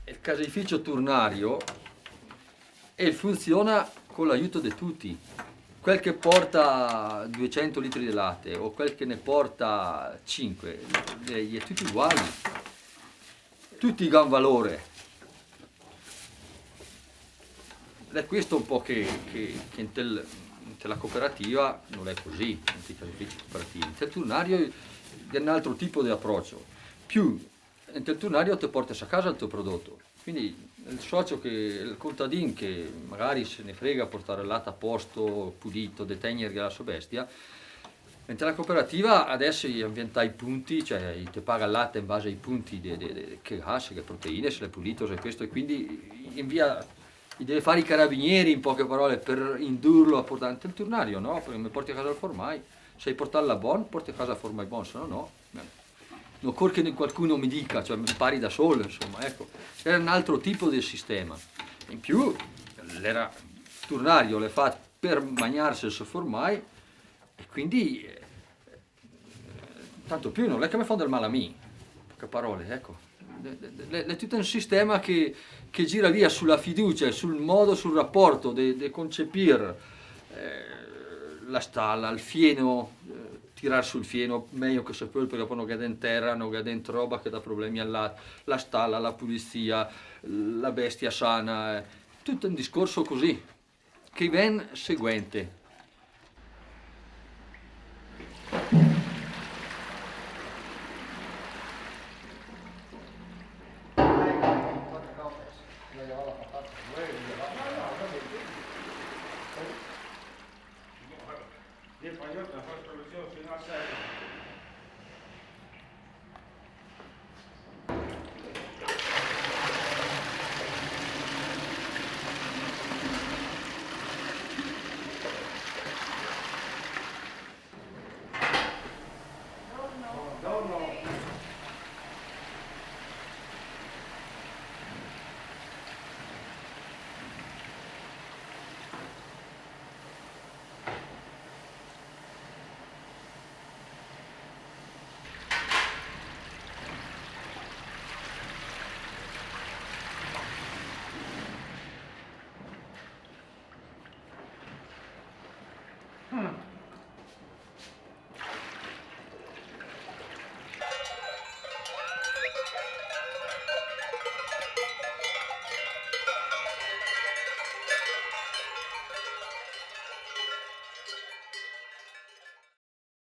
il caseificio turnario e funziona con l'aiuto di tutti. Quel che porta 200 litri di latte o quel che ne porta 5, è tutti uguali, tutti hanno valore. Ed è questo un po' che la cooperativa non è così, in i caseifici cooperativi. Il turnario è un altro tipo di approccio. Più il turnario ti porta a casa il tuo prodotto. Quindi il socio, il contadino che magari se ne frega a portare il latte a posto, pulito, detegnere la sua bestia, mentre la cooperativa adesso inventa i punti, cioè ti paga il latte in base ai punti che ha, se le proteine, se l'è pulito, se questo, e quindi invia, gli deve fare i carabinieri in poche parole per indurlo a portare il turnario, no? Perché mi porti a casa il formai, se portarla la buon, porti a casa il formai buon, se no no. Non occorre che qualcuno mi dica, cioè mi impari da solo, insomma, ecco. Era un altro tipo di sistema. In più, il turnario l'è fatto per mangiarsi il suo formai e quindi, tanto più, non è che mi fa del male a me, poche parole, ecco. È tutto un sistema che gira via sulla fiducia, sul modo, sul rapporto di concepire la stalla, il fieno, tirar sul fieno meglio che sapere perché poi non cade in terra, non cade dentro roba che dà problemi la stalla, la pulizia, la bestia sana, tutto un discorso così, che ven seguente. Io poi ho fatto soluzione fino a 6.